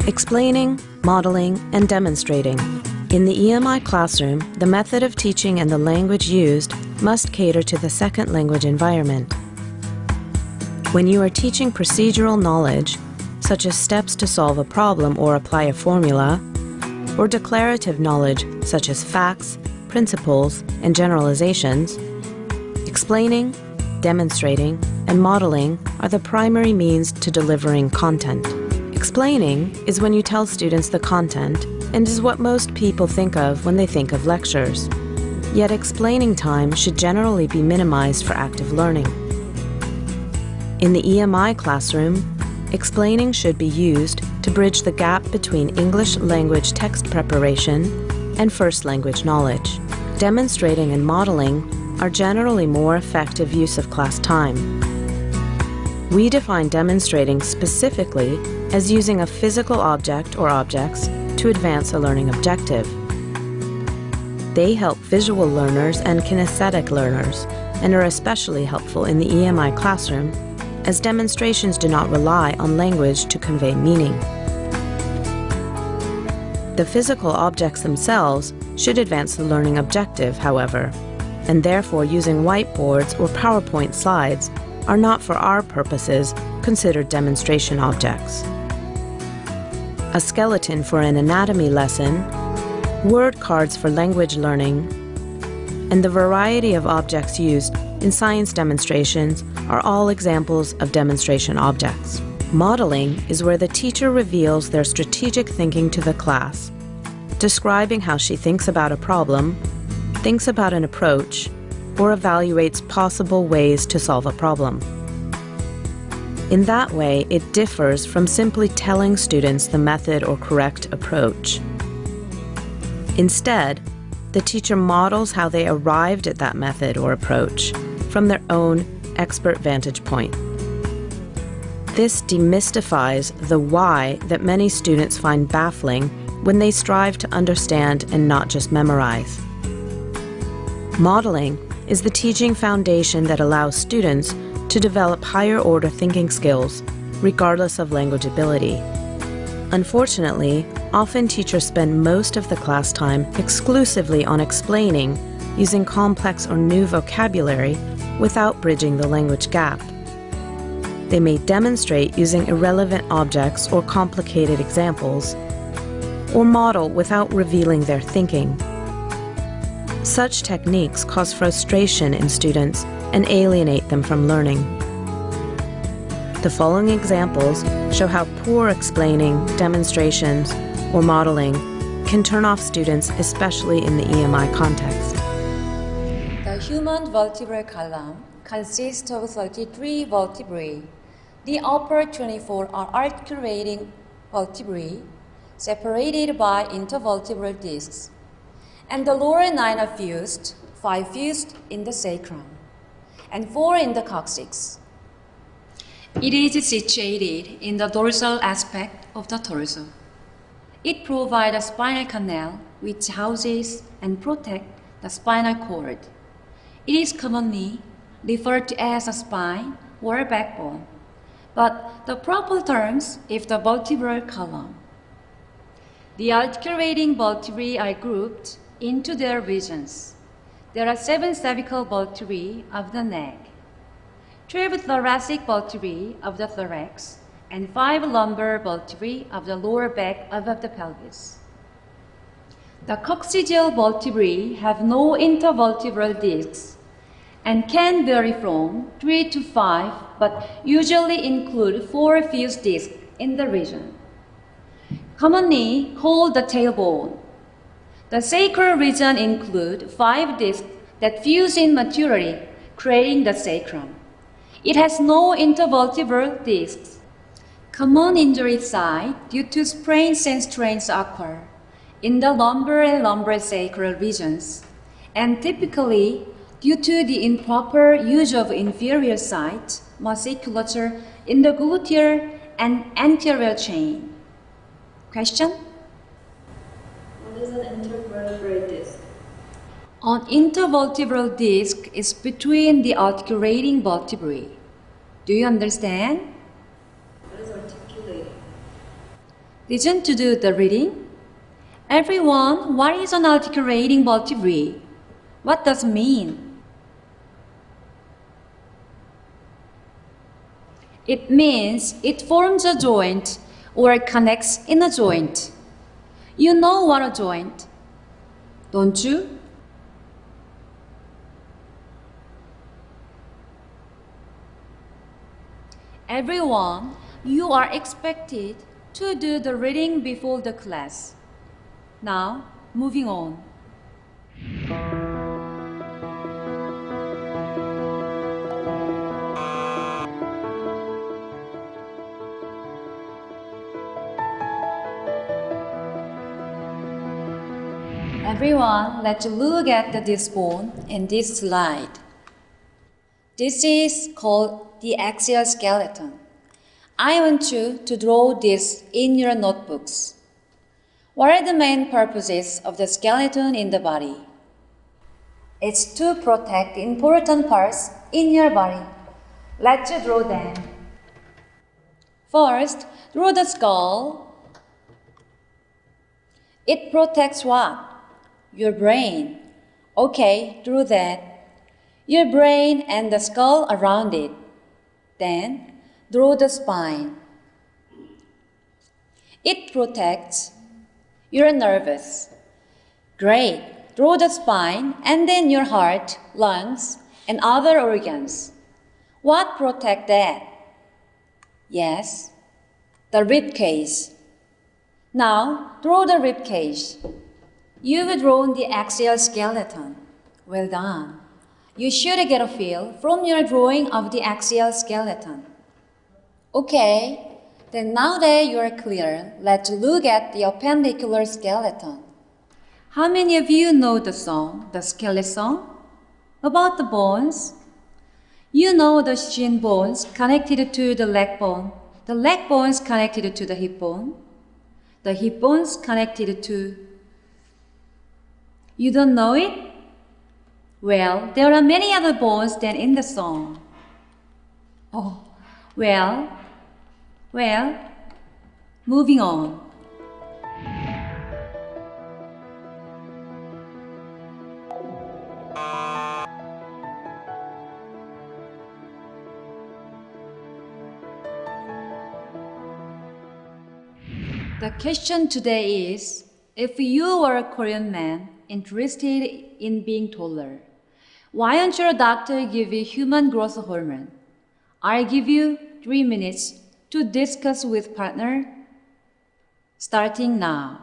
Explaining, modeling, and demonstrating. In the EMI classroom, the method of teaching and the language used must cater to the second language environment. When you are teaching procedural knowledge, such as steps to solve a problem or apply a formula, or declarative knowledge such as facts, principles, and generalizations, explaining, demonstrating, and modeling are the primary means to delivering content. Explaining is when you tell students the content and is what most people think of when they think of lectures. Yet explaining time should generally be minimized for active learning. In the EMI classroom, explaining should be used to bridge the gap between English language text preparation and first language knowledge. Demonstrating and modeling are generally more effective use of class time. We define demonstrating specifically as using a physical object or objects to advance a learning objective. They help visual learners and kinesthetic learners and are especially helpful in the EMI classroom as demonstrations do not rely on language to convey meaning. The physical objects themselves should advance the learning objective, however, and therefore using whiteboards or PowerPoint slides are not for our purposes considered demonstration objects. A skeleton for an anatomy lesson, word cards for language learning, and the variety of objects used in science demonstrations are all examples of demonstration objects. Modeling is where the teacher reveals their strategic thinking to the class, describing how she thinks about a problem, thinks about an approach, or evaluates possible ways to solve a problem. In that way, it differs from simply telling students the method or correct approach. Instead, the teacher models how they arrived at that method or approach from their own expert vantage point. This demystifies the why that many students find baffling when they strive to understand and not just memorize. Modeling is the teaching foundation that allows students to develop higher-order thinking skills, regardless of language ability. Unfortunately, often teachers spend most of the class time exclusively on explaining, using complex or new vocabulary without bridging the language gap. They may demonstrate using irrelevant objects or complicated examples, or model without revealing their thinking. Such techniques cause frustration in students and alienate them from learning. The following examples show how poor explaining, demonstrations, or modeling can turn off students, especially in the EMI context. The human vertebral column consists of 33 vertebrae. The upper 24 are articulating vertebrae separated by intervertebral discs, and the lower 9 are fused, 5 fused in the sacrum, and 4 in the coccyx. It is situated in the dorsal aspect of the torso. It provides a spinal canal which houses and protects the spinal cord. It is commonly referred to as a spine or a backbone, but the proper terms is the vertebral column. The articulating vertebrae are grouped into their regions. There are 7 cervical vertebrae of the neck, 12 thoracic vertebrae of the thorax, and 5 lumbar vertebrae of the lower back of the pelvis. The coccygeal vertebrae have no intervertebral discs and can vary from 3 to 5, but usually include 4 fused discs in the region, commonly called the tailbone. The sacral region includes 5 discs that fuse in maturity, creating the sacrum. It has no intervertebral discs. Common injury site due to sprains and strains occur in the lumbar and lumbosacral regions, and typically due to the improper use of inferior site musculature in the gluteal and anterior chain. Question? What is an intervertebral disc? An intervertebral disc is between the articulating vertebrae. Do you understand? What is articulating? Listen to do the reading. Everyone, what is an articulating vertebrae? What does it mean? It means it forms a joint or connects in a joint. You know what a joint, don't you? Everyone, you are expected to do the reading before the class. Now, moving on. Everyone, let's look at this bone in this slide. This is called the axial skeleton. I want you to draw this in your notebooks. What are the main purposes of the skeleton in the body? It's to protect important parts in your body. Let's draw them. First, draw the skull. It protects what? Your brain. Okay, draw that. Your brain and the skull around it. Then, draw the spine. It protects your nerves. Great. Draw the spine and then your heart, lungs, and other organs. What protects that? Yes, the rib cage. Now, draw the rib cage. You've drawn the axial skeleton. Well done. You should get a feel from your drawing of the axial skeleton. Okay, then now that you are clear, let's look at the appendicular skeleton. How many of you know the song, the skeleton song? About the bones? You know the shin bones connected to the leg bones connected to the hip bones connected to... You don't know it? Well, there are many other bones than in the song. Oh, well, moving on. The question today is, if you were a Korean man interested in being taller, why don't your doctor give you human growth hormone? I'll give you 3 minutes to discuss with partner, starting now.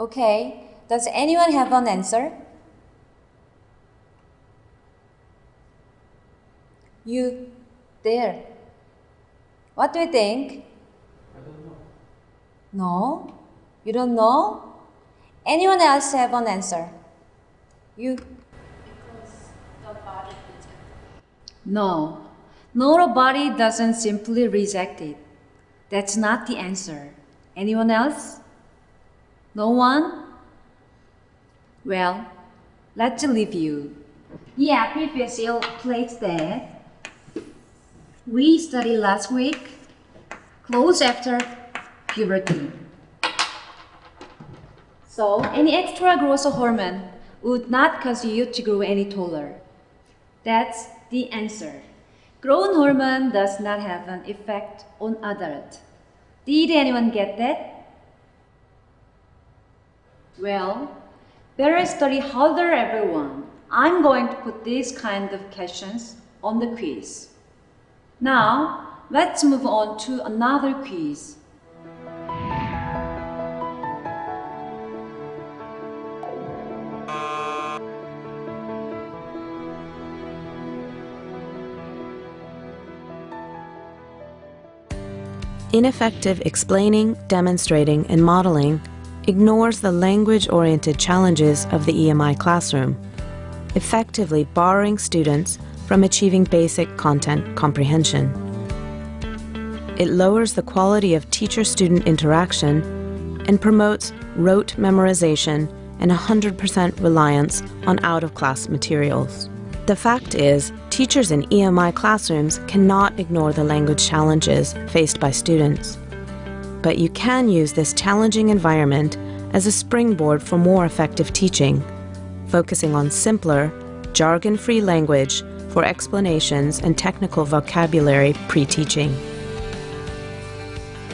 Okay, does anyone have an answer? You, there. What do you think? I don't know. No? You don't know? Anyone else have an answer? You? Because the body rejects it. No. No, the body doesn't simply reject it. That's not the answer. Anyone else? No one? Well, let's leave you. The epiphyseal plates that we studied last week close after puberty. So, any extra growth hormone would not cause you to grow any taller. That's the answer. Growth hormone does not have an effect on adult. Did anyone get that? Well, better study harder, everyone. I'm going to put these kind of questions on the quiz. Now, let's move on to another quiz. Ineffective explaining, demonstrating, and modeling ignores the language-oriented challenges of the EMI classroom, effectively barring students from achieving basic content comprehension. It lowers the quality of teacher-student interaction and promotes rote memorization and 100% reliance on out-of-class materials. The fact is, teachers in EMI classrooms cannot ignore the language challenges faced by students. But you can use this challenging environment as a springboard for more effective teaching, focusing on simpler, jargon-free language for explanations and technical vocabulary pre-teaching.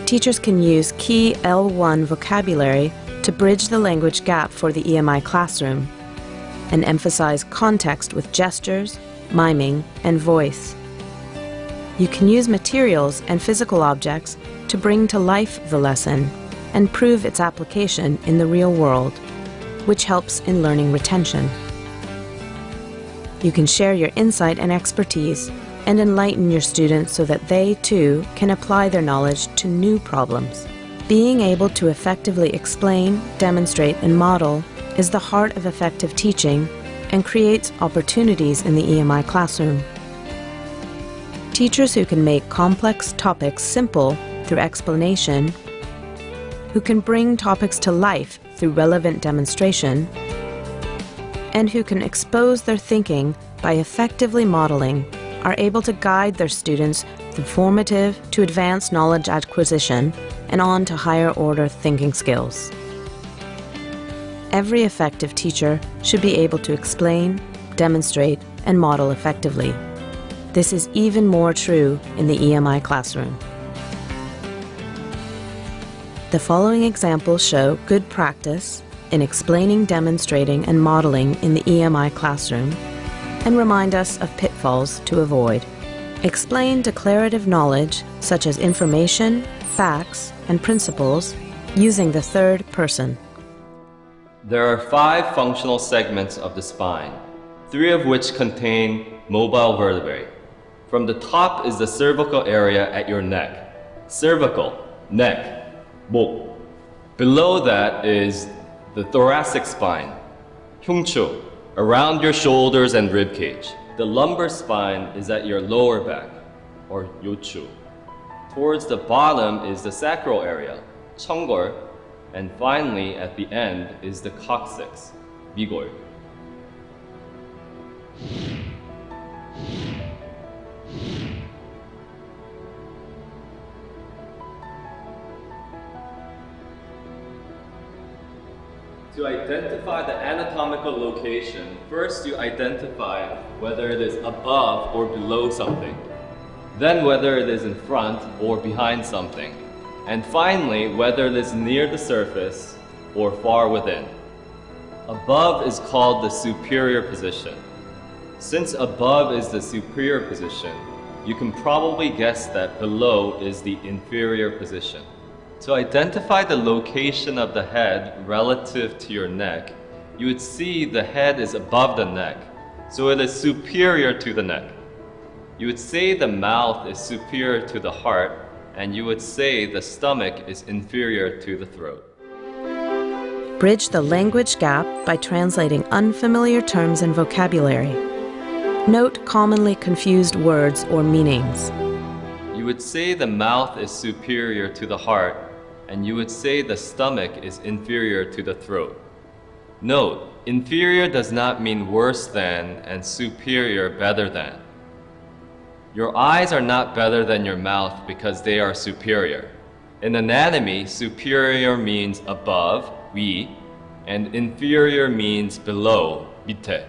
Teachers can use key L1 vocabulary to bridge the language gap for the EMI classroom and emphasize context with gestures, miming, and voice. You can use materials and physical objects to bring to life the lesson and prove its application in the real world, which helps in learning retention. You can share your insight and expertise and enlighten your students so that they, too, can apply their knowledge to new problems. Being able to effectively explain, demonstrate, and model is the heart of effective teaching and creates opportunities in the EMI classroom. Teachers who can make complex topics simple through explanation, who can bring topics to life through relevant demonstration, and who can expose their thinking by effectively modeling are able to guide their students from formative to advanced knowledge acquisition and on to higher order thinking skills. Every effective teacher should be able to explain, demonstrate, and model effectively. This is even more true in the EMI classroom. The following examples show good practice in explaining, demonstrating, and modeling in the EMI classroom and remind us of pitfalls to avoid. Explain declarative knowledge such as information, facts, and principles using the third person. There are 5 functional segments of the spine, 3 of which contain mobile vertebrae. From the top is the cervical area at your neck. Cervical, neck, 목. Below that is the thoracic spine, 흉추, around your shoulders and rib cage. The lumbar spine is at your lower back, or 요추. Towards the bottom is the sacral area, 청골, and finally at the end is the coccyx, 미골. To identify the anatomical location, first you identify whether it is above or below something, then whether it is in front or behind something, and finally whether it is near the surface or far within. Above is called the superior position. Since above is the superior position, you can probably guess that below is the inferior position. To identify the location of the head relative to your neck, you would see the head is above the neck, so it is superior to the neck. You would say the mouth is superior to the heart, and you would say the stomach is inferior to the throat. Bridge the language gap by translating unfamiliar terms and vocabulary. Note commonly confused words or meanings. You would say the mouth is superior to the heart, and you would say the stomach is inferior to the throat. Note, inferior does not mean worse than and superior better than. Your eyes are not better than your mouth because they are superior. In anatomy, superior means above, 위, and inferior means below, 밑에.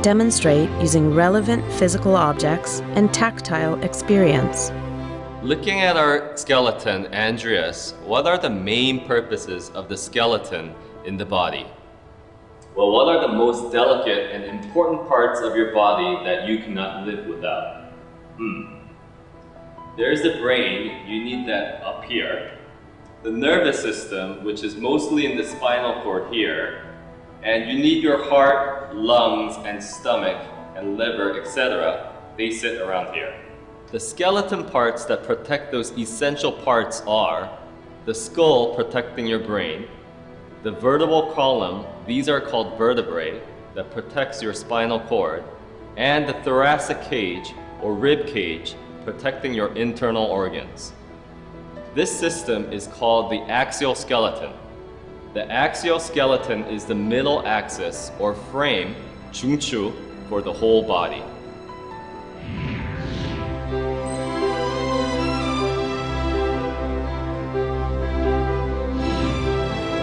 Demonstrate using relevant physical objects and tactile experience. Looking at our skeleton, Andreas, what are the main purposes of the skeleton in the body? Well, what are the most delicate and important parts of your body that you cannot live without? There's the brain, you need that up here. The nervous system, which is mostly in the spinal cord here. And you need your heart, lungs, and stomach, and liver, etc. They sit around here. The skeleton parts that protect those essential parts are the skull protecting your brain, the vertebral column, these are called vertebrae, that protects your spinal cord, and the thoracic cage or rib cage protecting your internal organs. This system is called the axial skeleton. The axial skeleton is the middle axis or frame, 중추, for the whole body.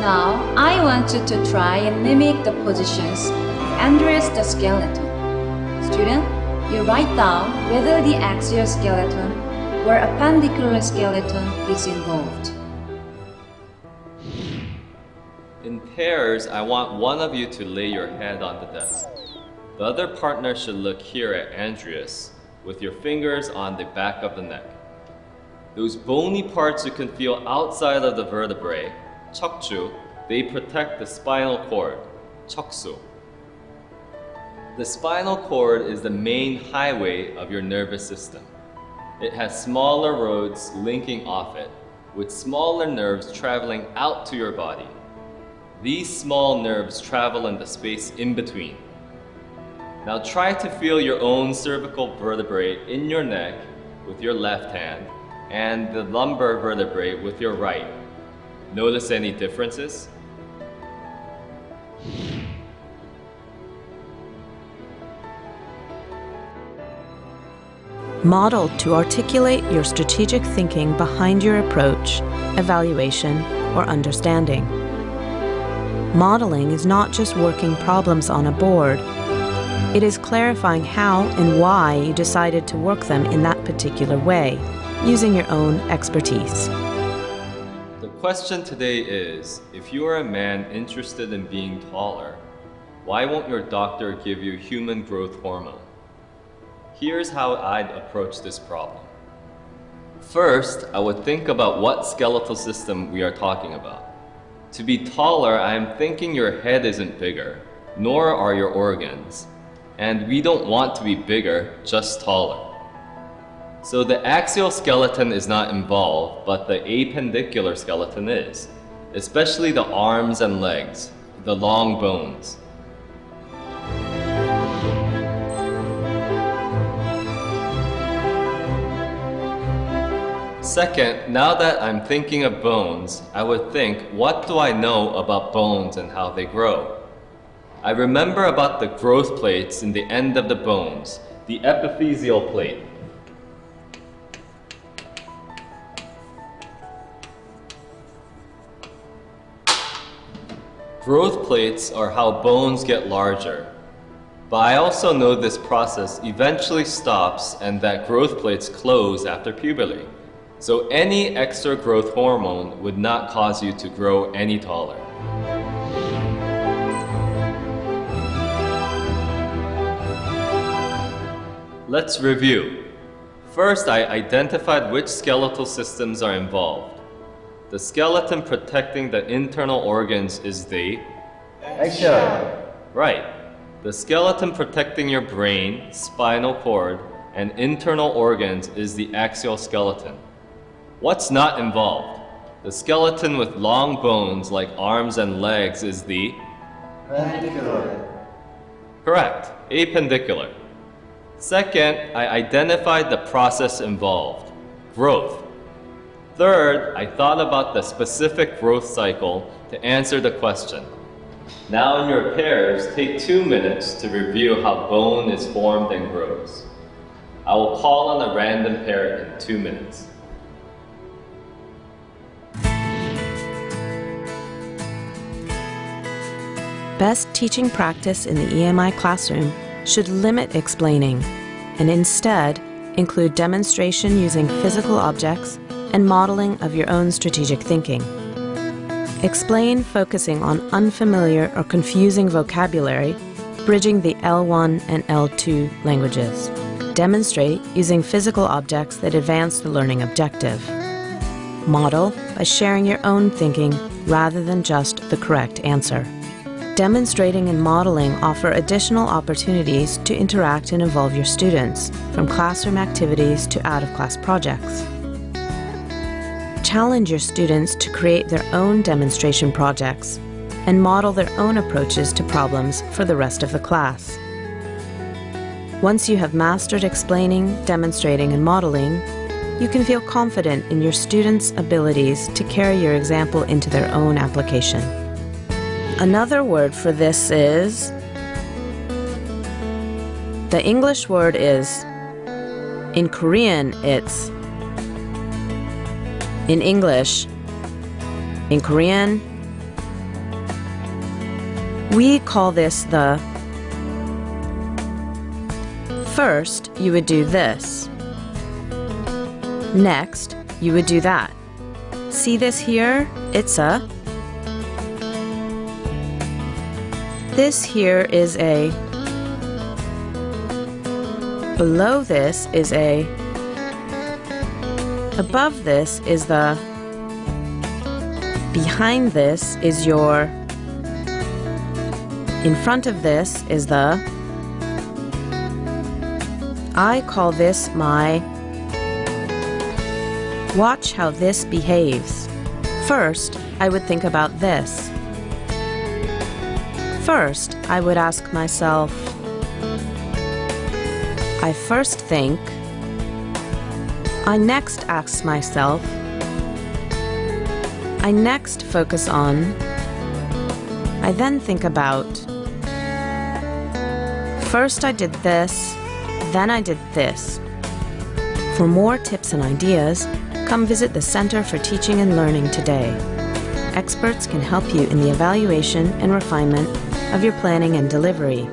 Now, I want you to try and mimic the positions Andreas the skeleton. Student, you write down whether the axial skeleton or appendicular skeleton is involved. In pairs, I want one of you to lay your head on the desk. The other partner should look here at Andreas with your fingers on the back of the neck. Those bony parts you can feel outside of the vertebrae, 척추, they protect the spinal cord, 척수. The spinal cord is the main highway of your nervous system. It has smaller roads linking off it, with smaller nerves traveling out to your body. These small nerves travel in the space in between. Now try to feel your own cervical vertebrae in your neck with your left hand and the lumbar vertebrae with your right. Notice any differences? Model to articulate your strategic thinking behind your approach, evaluation, or understanding. Modeling is not just working problems on a board. It is clarifying how and why you decided to work them in that particular way, using your own expertise. The question today is, if you are a man interested in being taller, why won't your doctor give you human growth hormone? Here's how I'd approach this problem. First, I would think about what skeletal system we are talking about. To be taller, I am thinking your head isn't bigger, nor are your organs. And we don't want to be bigger, just taller. So the axial skeleton is not involved, but the appendicular skeleton is, especially the arms and legs, the long bones. Second, now that I'm thinking of bones, I would think, what do I know about bones and how they grow? I remember about the growth plates in the end of the bones, the epiphyseal plate. Growth plates are how bones get larger. But I also know this process eventually stops and that growth plates close after puberty. So any extra growth hormone would not cause you to grow any taller. Let's review. First, I identified which skeletal systems are involved. The skeleton protecting the internal organs is the axial. Right. The skeleton protecting your brain, spinal cord, and internal organs is the axial skeleton. What's not involved? The skeleton with long bones like arms and legs is the appendicular. Correct, appendicular. Second, I identified the process involved, growth. Third, I thought about the specific growth cycle to answer the question. Now in your pairs, take 2 minutes to review how bone is formed and grows. I will call on a random pair in 2 minutes. Best teaching practice in the EMI classroom should limit explaining and instead include demonstration using physical objects and modeling of your own strategic thinking. Explain focusing on unfamiliar or confusing vocabulary, bridging the L1 and L2 languages. Demonstrate using physical objects that advance the learning objective. Model by sharing your own thinking rather than just the correct answer. Demonstrating and modeling offer additional opportunities to interact and involve your students, from classroom activities to out-of-class projects. Challenge your students to create their own demonstration projects and model their own approaches to problems for the rest of the class. Once you have mastered explaining, demonstrating, and modeling, you can feel confident in your students' abilities to carry your example into their own application. Another word for this is, the English word is, in Korean it's, in English, in Korean, we call this the. First, you would do this. Next, you would do that. See this here? It's a. This here is a. Below this is a. Above this is the. Behind this is your. In front of this is the. I call this my. Watch how this behaves. First, I would think about this. First, I would ask myself. I first think. I next ask myself. I next focus on. I then think about. First I did this, then I did this. For more tips and ideas, come visit the Center for Teaching and Learning today. Experts can help you in the evaluation and refinement of your planning and delivery.